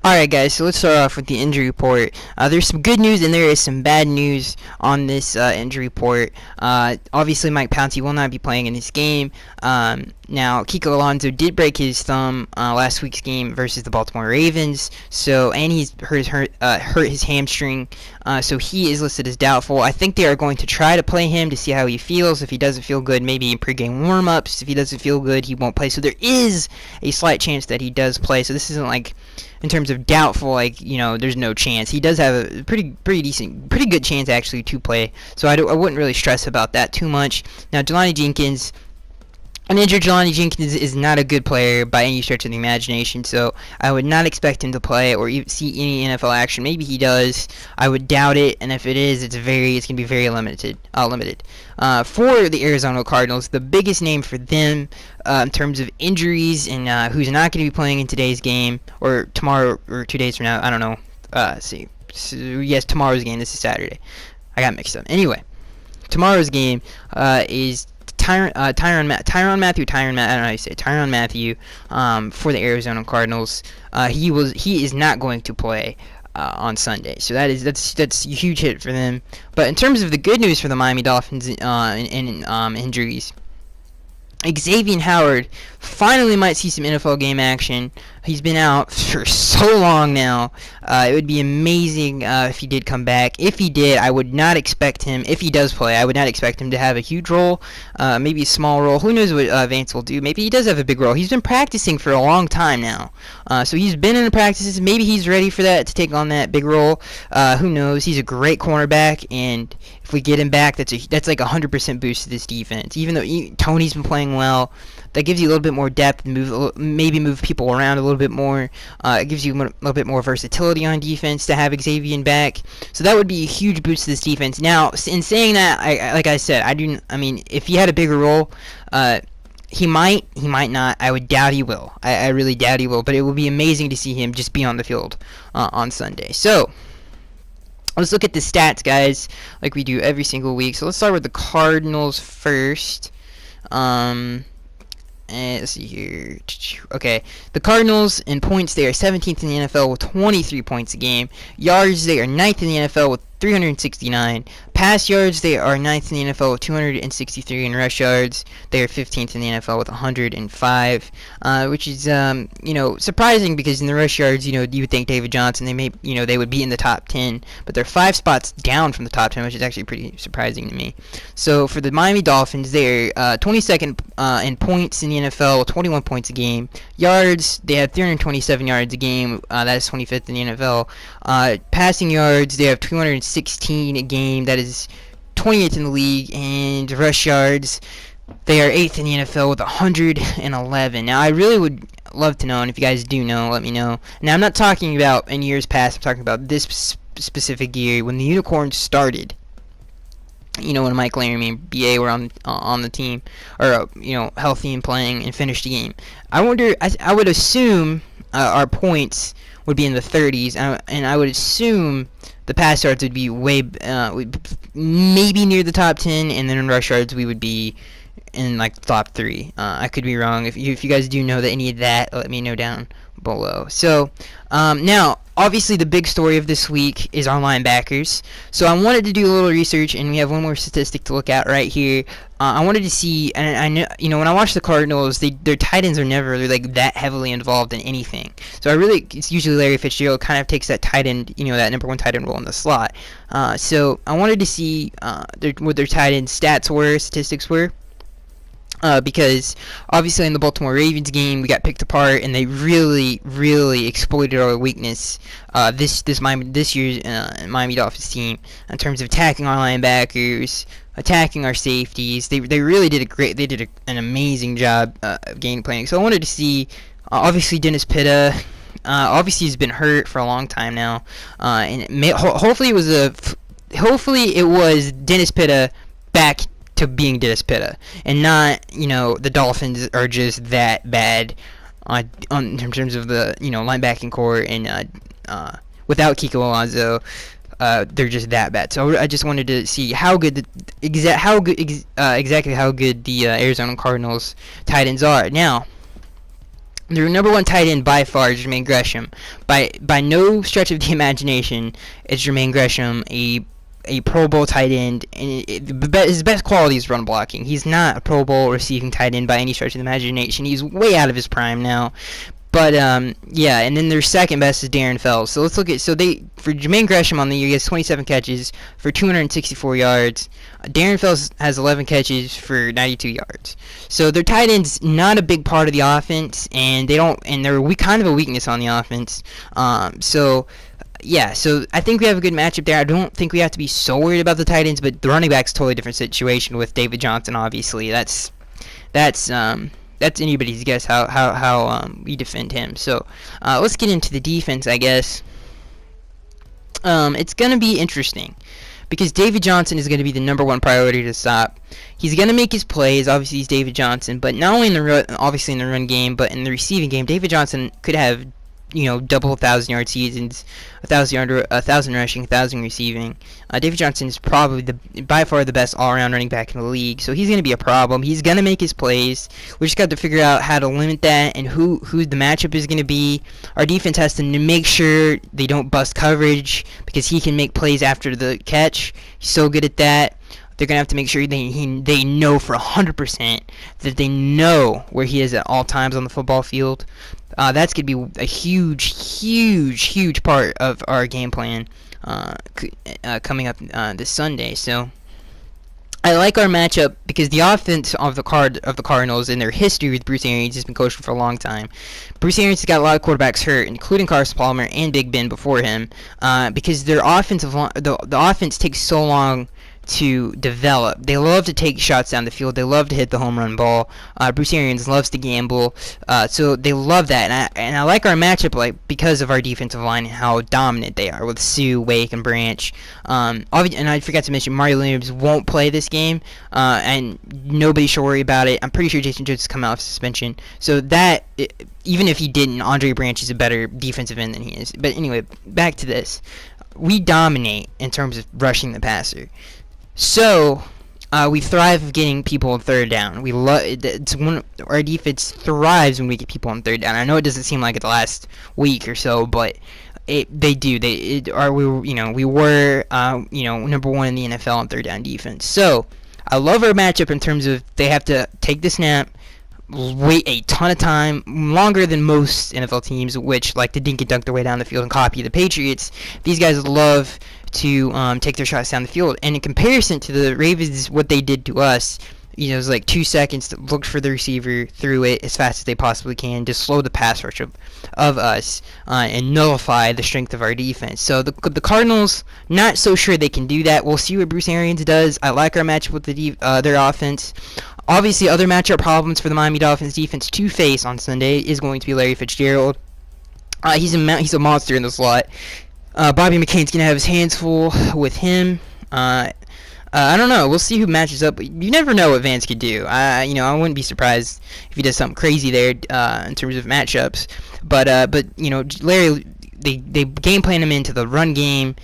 Alright guys, so let's start off with the injury report. There's some good news and there is some bad news on this injury report. Obviously Mike Pouncey will not be playing in this game. Now, Kiko Alonso did break his thumb last week's game versus the Baltimore Ravens, and he's hurt his hamstring, so he is listed as doubtful. I think they are going to try to play him to see how he feels. If he doesn't feel good, maybe in pregame warm-ups. If he doesn't feel good, he won't play. So there is a slight chance that he does play, so this isn't like, in terms of doubtful, like, there's no chance. He does have a pretty good chance actually to play. So I wouldn't really stress about that too much. Now, Jelani Jenkins, an injured Jelani Jenkins is not a good player by any stretch of the imagination, so I would not expect him to play or even see any NFL action. Maybe he does. I would doubt it, and if it is, it's going to be very limited. For the Arizona Cardinals, the biggest name for them in terms of injuries and who's not going to be playing in today's game or tomorrow or 2 days from now, I don't know. Yes, tomorrow's game. This is Saturday. I got mixed up. Anyway, tomorrow's game is Tyrann Mathieu for the Arizona Cardinals. He is not going to play on Sunday, so that's a huge hit for them. But in terms of the good news for the Miami Dolphins in injuries, Xavier Howard finally might see some NFL game action. He's been out for so long now. It would be amazing if he did come back. If he did, I would not expect him, if he does play, I would not expect him to have a huge role, maybe a small role. Who knows what Vance will do. Maybe he does have a big role. He's been practicing for a long time now. So he's been in the practices. Maybe he's ready for that, to take on that big role. Who knows? He's a great cornerback, and if we get him back, that's like a 100% boost to this defense. Even though Tony's been playing well, that gives you a little bit more depth and maybe move people around a little bit more. It gives you a little bit more versatility on defense to have Xavier back. So that would be a huge boost to this defense. Now, in saying that, like I said, if he had a bigger role, he might not. I would doubt he will. I really doubt he will. But it would be amazing to see him just be on the field on Sunday. So let's look at the stats, guys, like we do every single week. So let's start with the Cardinals first. And let's see here. Okay, the Cardinals in points, they are 17th in the NFL with 23 points a game. Yards, they are 9th in the NFL with 369. Pass yards, they are 9th in the NFL with 263. And rush yards, they are 15th in the NFL with 105. Which is, surprising, because in the rush yards, you would think David Johnson, they would be in the top 10, but they're 5 spots down from the top 10, which is actually pretty surprising to me. So for the Miami Dolphins, they're 22nd in points in the NFL with 21 points a game. Yards, they have 327 yards a game. That is 25th in the NFL. Passing yards, they have 216 a game. That is 28th in the league. And rush yards, they are 8th in the NFL with 111. Now, I really would love to know, and if you guys do know, let me know. Now, I'm not talking about in years past. I'm talking about this specific year when the Unicorns started. When Mike Laramie and BA were on the team, or healthy and playing and finished the game. I wonder. I would assume our points would be in the 30s, and I would assume the pass yards would be maybe near the top 10, and then in rush yards we would be in like the top 3. I could be wrong. If you guys do know that any of that, let me know down below. So now, obviously, the big story of this week is our linebackers. So I wanted to do a little research, and we have one more statistic to look at right here. I wanted to see, and I know, when I watch the Cardinals, their tight ends are never really like that heavily involved in anything. So it's usually Larry Fitzgerald kind of takes that tight end, that number 1 tight end role in the slot. So I wanted to see what their tight end statistics were. Because obviously in the Baltimore Ravens game we got picked apart, and they really exploited our weakness. This year's Miami Dolphins team, in terms of attacking our linebackers, attacking our safeties. They really did an amazing job of game planning. So I wanted to see, obviously Dennis Pitta. Obviously he's been hurt for a long time now, and hopefully it was Dennis Pitta back to being Dennis Pitta, and not, the Dolphins are just that bad in terms of the, linebacking core, and without Kiko Alonso, they're just that bad. So I just wanted to see exactly how good the Arizona Cardinals tight ends are. Now, Their number one tight end by far is Jermaine Gresham. By no stretch of the imagination is Jermaine Gresham a Pro Bowl tight end, and his best quality is run blocking. He's not a Pro Bowl receiving tight end by any stretch of the imagination. He's way out of his prime now. But yeah, and then their second best is Darren Fells. So let's look at for Jermaine Gresham on the year, he has 27 catches for 264 yards. Darren Fells has 11 catches for 92 yards. So their tight end's not a big part of the offense, and they're kind of a weakness on the offense. Yeah, so I think we have a good matchup there. I don't think we have to be so worried about the tight ends, but the running back's a totally different situation with David Johnson. Obviously, that's anybody's guess how we defend him. So let's get into the defense, I guess. It's gonna be interesting because David Johnson is going to be the number one priority to stop. He's going to make his plays. Obviously, he's David Johnson, but not only in the run game, but in the receiving game, David Johnson could have double 1,000-yard seasons, 1,000 rushing, 1,000 receiving. David Johnson is probably by far the best all-around running back in the league, so he's going to be a problem. He's going to make his plays. We just got to figure out how to limit that and who the matchup is going to be. Our defense has to make sure they don't bust coverage because he can make plays after the catch. He's so good at that. They're going to have to make sure they know for 100% that they know where he is at all times on the football field. That's going to be a huge part of our game plan coming up this Sunday. So I like our matchup because the offense of the Cardinals in their history with Bruce Arians has been coaching for a long time. Bruce Arians has got a lot of quarterbacks hurt, including Carson Palmer and Big Ben before him, because their the offense takes so long to develop. They love to take shots down the field. They love to hit the home run ball. Bruce Arians loves to gamble, so they love that. And I like our matchup because of our defensive line and how dominant they are with Sue, Wake, and Branch. And I forgot to mention Mario Williams won't play this game, and nobody should worry about it. I'm pretty sure Jason Jones has come out of suspension, so that even if he didn't, Andre Branch is a better defensive end than he is. But anyway, back to this. We dominate in terms of rushing the passer. So, we thrive getting people on third down. Our defense thrives when we get people on third down. I know it doesn't seem like it the last week or so, but they do. We were number one in the NFL on third down defense. So, I love our matchup in terms of they have to take the snap, wait a ton of time, longer than most NFL teams, which like to dink and dunk their way down the field and copy the Patriots. These guys love to take their shots down the field. And in comparison to the Ravens, what they did to us, it was like 2 seconds to look for the receiver, threw it as fast as they possibly can to slow the pass rush of us and nullify the strength of our defense. So the Cardinals, not so sure they can do that. We'll see what Bruce Arians does. I like our matchup with their offense. Obviously, other matchup problems for the Miami Dolphins defense to face on Sunday is going to be Larry Fitzgerald. He's a monster in the slot. Bobby McCain's going to have his hands full with him. I don't know. We'll see who matches up. You never know what Vance could do. I wouldn't be surprised if he does something crazy there in terms of matchups. But Larry, they game plan him into the run game.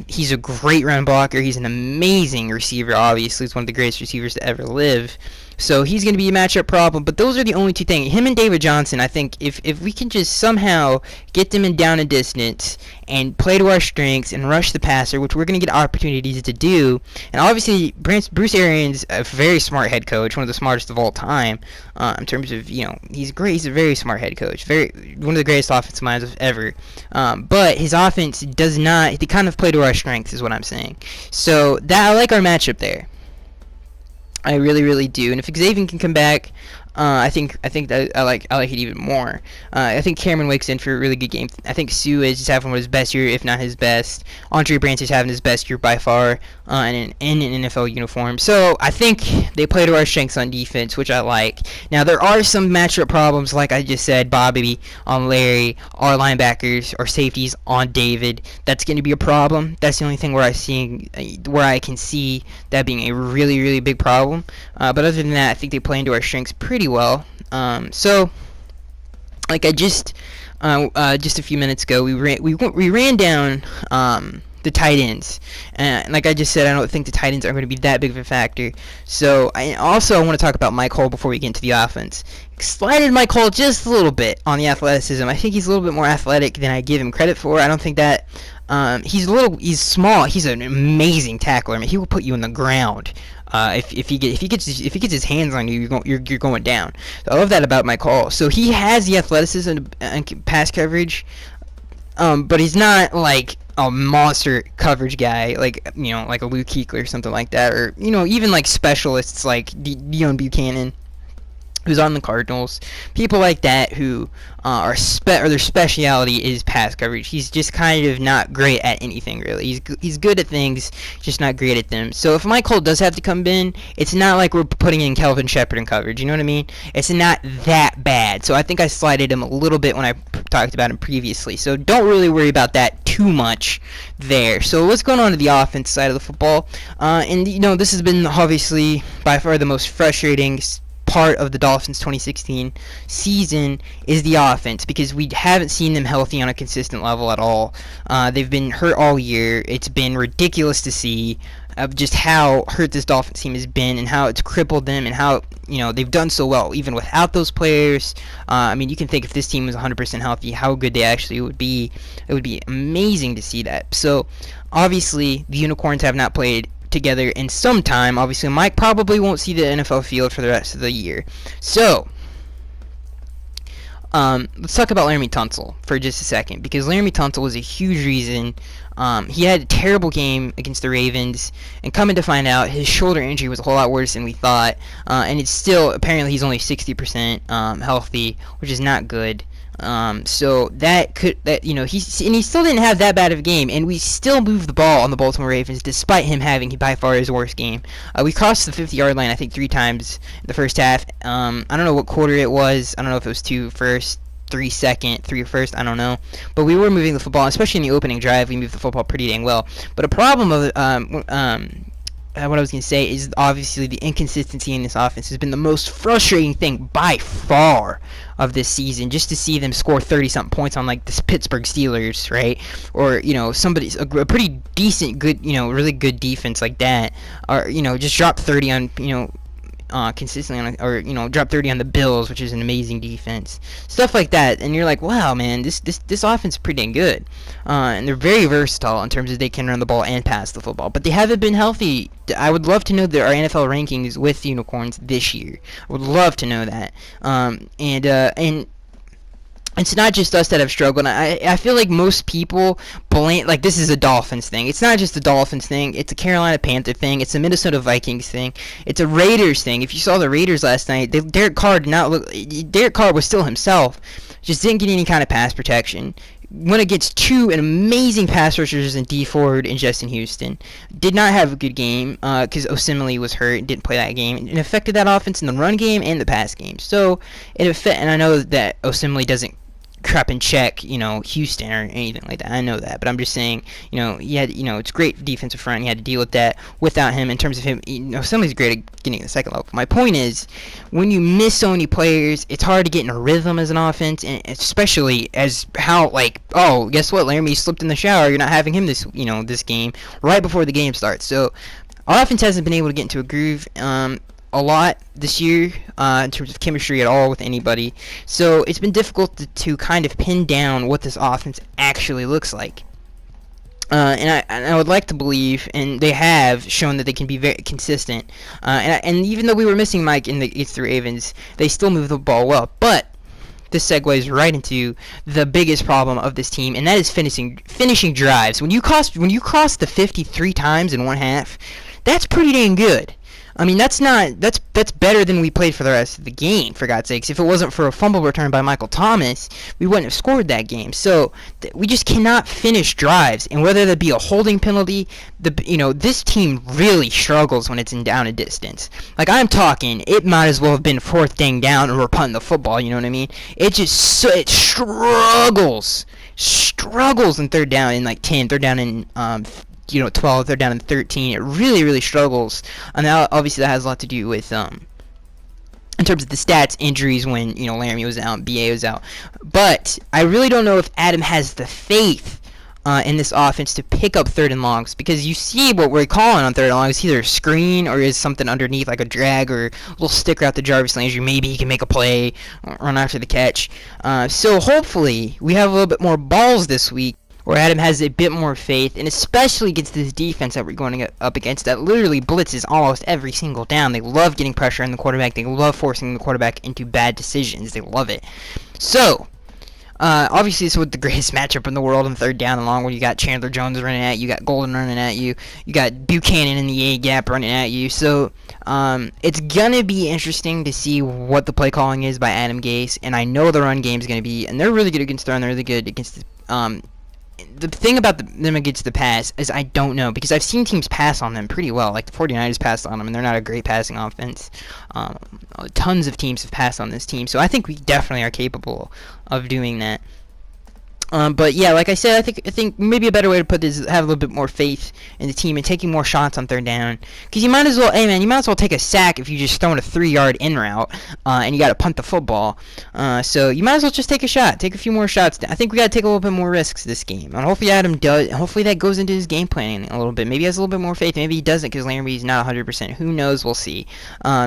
He's a great run blocker. He's an amazing receiver. Obviously, he's one of the greatest receivers to ever live. So he's going to be a matchup problem. But those are the only two things. Him and David Johnson, I think, if we can just somehow get them in down and distance and play to our strengths and rush the passer, which we're going to get opportunities to do. And obviously, Bruce Arians, a very smart head coach, one of the smartest of all time. In terms of, he's great. He's a very smart head coach. One of the greatest offensive minds of ever. But his offense does not. They kind of play to our strengths, is what I'm saying. So I like our matchup there. I really, really do. And if Xavier can come back, I think that I like it even more. I think Cameron Wake's in for a really good game. I think Sue is just having one of his best year, if not his best. Andre Branch is having his best year by far in an NFL uniform. So I think they play to our strengths on defense, which I like. Now there are some matchup problems, like I just said, Bobby on Larry, our linebackers or safeties on David. That's going to be a problem. That's the only thing where I can see that being a really, really big problem. But other than that, I think they play into our strengths pretty well. So, like I just a few minutes ago, we ran down the tight ends. And like I just said, I don't think the tight ends are going to be that big of a factor. So I want to talk about Mike Hull before we get into the offense. Slighted Mike Hull just a little bit on the athleticism. I think he's a little bit more athletic than I give him credit for. I don't think that he's small. He's an amazing tackler. I mean, he will put you on the ground. If he gets his hands on you, you're going down. So I love that about Mike Hull. So he has the athleticism and pass coverage, but he's not like a monster coverage guy, like like a Luke Kuechly or something like that, or even like specialists like Dion Buchanan, who's on the Cardinals, people like that who or their speciality is pass coverage. He's just kind of not great at anything really. He's good at things, just not great at them. So if Mike Hull does have to come in, it's not like we're putting in Kelvin Shepherd in coverage. You know what I mean? It's not that bad. So I think I slighted him a little bit when I talked about him previously. So don't really worry about that too much there. So let's go on to the offense side of the football. And this has been obviously by far the most frustrating part of the Dolphins 2016 season is the offense, because we haven't seen them healthy on a consistent level at all. They've been hurt all year. It's been ridiculous to see just how hurt this Dolphins team has been and how it's crippled them, and how they've done so well even without those players. I mean, you can think if this team was 100% healthy, how good they actually would be. It would be amazing to see that. So obviously the Unicorns have not played together in some time. Obviously Mike probably won't see the NFL field for the rest of the year. So let's talk about Laramie Tunsil for just a second, because Laramie Tunsil was a huge reason. He had a terrible game against the Ravens, and coming to find out, his shoulder injury was a whole lot worse than we thought, and it's still, apparently he's only 60% healthy, which is not good. So he still didn't have that bad of a game, and we still moved the ball on the Baltimore Ravens despite him having by far his worst game. We crossed the 50-yard line I think 3 times in the first half. I don't know what quarter it was. I don't know if it was 2 first, 3 second, 3 first, I don't know. But we were moving the football, especially in the opening drive. We moved the football pretty dang well. But a problem of what I was going to say is obviously the inconsistency in this offense has been the most frustrating thing by far of this season. Just to see them score 30-something points on like the Pittsburgh Steelers, right? Or somebody's a pretty decent, good, really good defense like that, or just drop 30 on consistently on, or drop 30 on the Bills, which is an amazing defense, stuff like that. And you're like, wow, man, this offense is pretty dang good, and they're very versatile in terms of they can run the ball and pass the football, but they haven't been healthy. I would love to know our NFL rankings with the Unicorns this year. I would love to know that. And it's not just us that have struggled. I feel like most people blame, like, this is a Dolphins thing. It's not just a Dolphins thing. It's a Carolina Panther thing. It's a Minnesota Vikings thing. It's a Raiders thing. If you saw the Raiders last night, Derek Carr did not look. Derek Carr was still himself, just didn't get any kind of pass protection. Went against 2 amazing pass rushers in D Ford and Justin Houston. Did not have a good game because Osemele was hurt and didn't play that game. It affected that offense in the run game and the pass game. So and I know that Osemele doesn't crap and check, Houston or anything like that. I know that, but I'm just saying, he had, it's great defensive front. He had to deal with that without him. In terms of him, somebody's great at getting the second level. My point is, when you miss so many players, it's hard to get in a rhythm as an offense, and especially as how, like, oh, guess what, Laramie slipped in the shower. You're not having him this game right before the game starts. So our offense hasn't been able to get into a groove a lot this year in terms of chemistry at all with anybody. So it's been difficult to kind of pin down what this offense actually looks like. And I would like to believe, and they have shown that they can be very consistent. And even though we were missing Mike against the Ravens, they still move the ball well. But this segues right into the biggest problem of this team, and that is finishing drives. When you cross the 53 times in one half, that's pretty dang good. I mean, that's better than we played for the rest of the game, for God's sakes. If it wasn't for a fumble return by Michael Thomas, we wouldn't have scored that game. So we just cannot finish drives, and whether that be a holding penalty, this team really struggles when it's in down a distance. Like, I'm talking, it might as well have been 4th dang down and we're punting the football. You know what I mean? It struggles in 3rd down in like 10, 3rd down in 12, they're down in 13. It really, really struggles. And now, obviously, that has a lot to do with, in terms of the stats, injuries when, Laramie was out, BA was out. But I really don't know if Adam has the faith in this offense to pick up third and longs, because you see what we're calling on third and long is either a screen or is something underneath like a drag or a little sticker out to Jarvis Landry. Maybe he can make a play, run after the catch. So hopefully we have a little bit more balls this week, where Adam has a bit more faith, and especially against this defense that we're going up against that literally blitzes almost every single down. They love getting pressure on the quarterback. They love forcing the quarterback into bad decisions. They love it. So, obviously, this was the greatest matchup in the world on third down and long, where you got Chandler Jones running at you, got Golden running at you, you got Buchanan in the A gap running at you. So it's gonna be interesting to see what the play calling is by Adam Gase, and I know the run game is gonna be, and they're really good against the run, they're really good against the thing about them against the pass is I don't know, because I've seen teams pass on them pretty well. Like the 49ers passed on them, and they're not a great passing offense. Tons of teams have passed on this team, so I think we definitely are capable of doing that. But yeah, like I said, I think maybe a better way to put this is have a little bit more faith in the team and taking more shots on third down. Because you might as well, take a sack if you just throwing a 3-yard in route and you got to punt the football. So you might as well just take a shot, take a few more shots. I think we got to take a little bit more risks this game, and hopefully Adam does. Hopefully that goes into his game planning a little bit. Maybe he has a little bit more faith. Maybe he doesn't, because Landry's not 100%. Who knows? We'll see.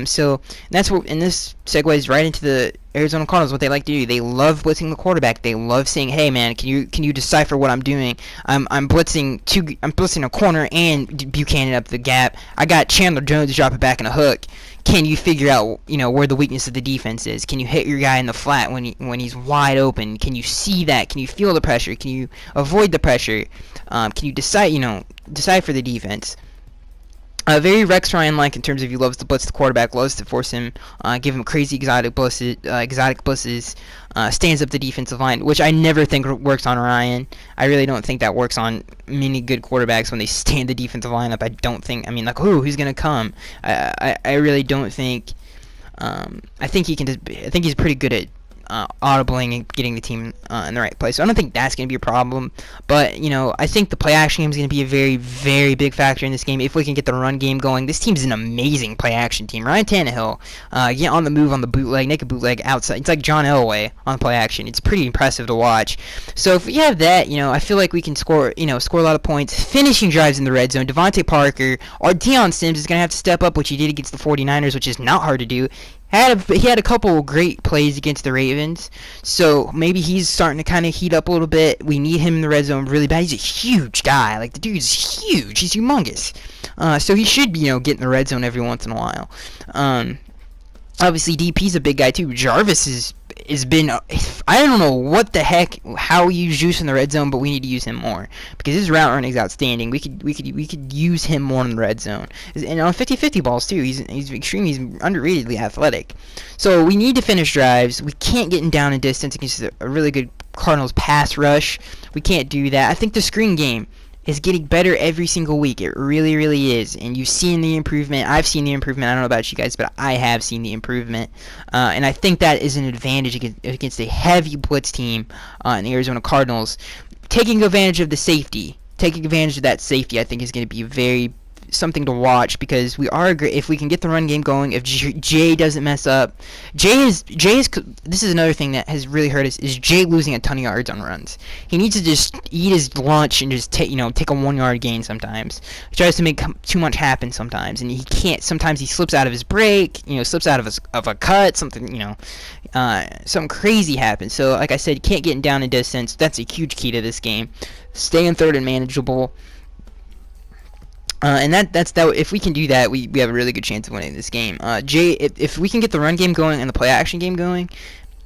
So that's what. And this segues right into the Arizona Cardinals, what they like to do. They love blitzing the quarterback. They love saying, "Hey man, can you decipher what I'm doing? I'm blitzing a corner and Buchanan up the gap. I got Chandler Jones to drop it back in a hook. Can you figure out where the weakness of the defense is? Can you hit your guy in the flat when he's wide open? Can you see that? Can you feel the pressure? Can you avoid the pressure? Can you decipher the defense?" Very Rex Ryan-like in terms of he loves to blitz the quarterback, loves to force him, give him crazy exotic blitzes, stands up the defensive line, which I never think works on Ryan. I really don't think that works on many good quarterbacks when they stand the defensive line up. Who's gonna come? I really don't think. I think he's pretty good at audibling and getting the team in the right place. So I don't think that's going to be a problem. But, I think the play action game is going to be a very, very big factor in this game if we can get the run game going. This team's an amazing play action team. Ryan Tannehill, on the move on the bootleg, naked bootleg outside. It's like John Elway on play action. It's pretty impressive to watch. So if we have that, I feel like we can score a lot of points, finishing drives in the red zone. Devontae Parker or Deion Sims is going to have to step up, which he did against the 49ers, which is not hard to do. He had a couple great plays against the Ravens, so maybe he's starting to kind of heat up a little bit. We need him in the red zone really bad. He's a huge guy. Like, the dude's huge. He's humongous. So he should be, get in the red zone every once in a while. Obviously, DP's a big guy, too. Jarvis has been, I don't know what the heck, how we use Juice in the red zone, but we need to use him more, because his route running is outstanding. We could use him more in the red zone, and on 50-50 balls too. He's underratedly athletic. So we need to finish drives. We can't get him down in distance against a really good Cardinals pass rush. We can't do that. I think the screen game is getting better every single week. It really, really is. And you've seen the improvement. I've seen the improvement. I don't know about you guys, but I have seen the improvement. And I think that is an advantage against a heavy blitz team in the Arizona Cardinals. Taking advantage of that safety, I think is going to be something to watch, because we are great if we can get the run game going. If Jay doesn't mess up, Jay is this is another thing that has really hurt us, is Jay losing a ton of yards on runs. He needs to just eat his lunch and just take a 1-yard gain sometimes. He tries to make too much happen sometimes, and he can't. Sometimes he slips out of his break, slips out of a cut, something crazy happens. So like I said, you can't get down in distance. That's a huge key to this game. Stay in third and manageable. And that's if we can do that, we have a really good chance of winning this game. If we can get the run game going and the play action game going,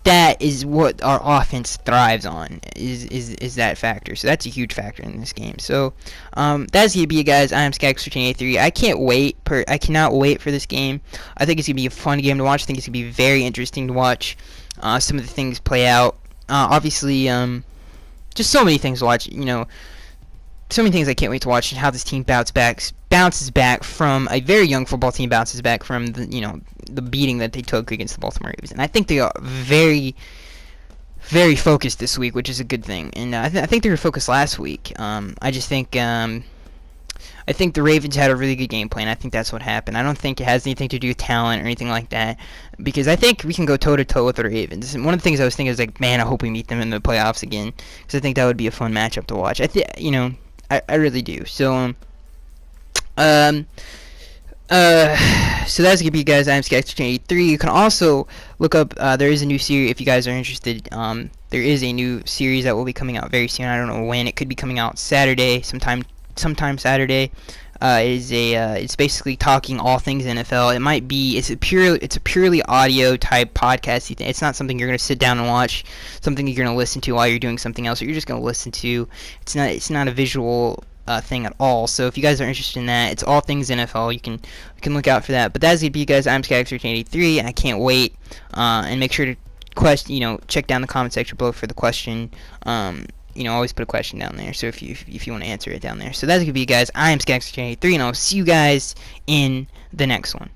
that is what our offense thrives on, is that factor. So that's a huge factor in this game. So that's gonna be it, guys. I am Skyx1383. I cannot wait for this game. I think it's gonna be a fun game to watch. I think it's gonna be very interesting to watch some of the things play out. Obviously, just so many things to watch. So many things I can't wait to watch, and how this team bounces back from a very young football team, bounces back from the beating that they took against the Baltimore Ravens. And I think they are very, very focused this week, which is a good thing. And I think they were focused last week. I just think I think the Ravens had a really good game plan. I think that's what happened. I don't think it has anything to do with talent or anything like that, because I think we can go toe to toe with the Ravens. And one of the things I was thinking is like, man, I hope we meet them in the playoffs again, because I think that would be a fun matchup to watch. I really do. Um, so that's gonna be, guys. I'm Sketch83. You can also look up. There is a new series if you guys are interested. There is a new series that will be coming out very soon. I don't know when. It could be coming out Saturday, sometime Saturday. It's basically talking all things NFL. It's a purely audio type podcast. It's not something you're gonna sit down and watch. Something you're gonna listen to while you're doing something else, or you're just gonna listen to. It's not a visual thing at all. So if you guys are interested in that, it's all things NFL. You can look out for that. But that's gonna be, guys. I'm Skyx1383, and I can't wait. And make sure to check down the comment section below for the question. Always put a question down there. So if you want to answer it down there. So that's gonna be, guys. I am Skyx1383, and I'll see you guys in the next one.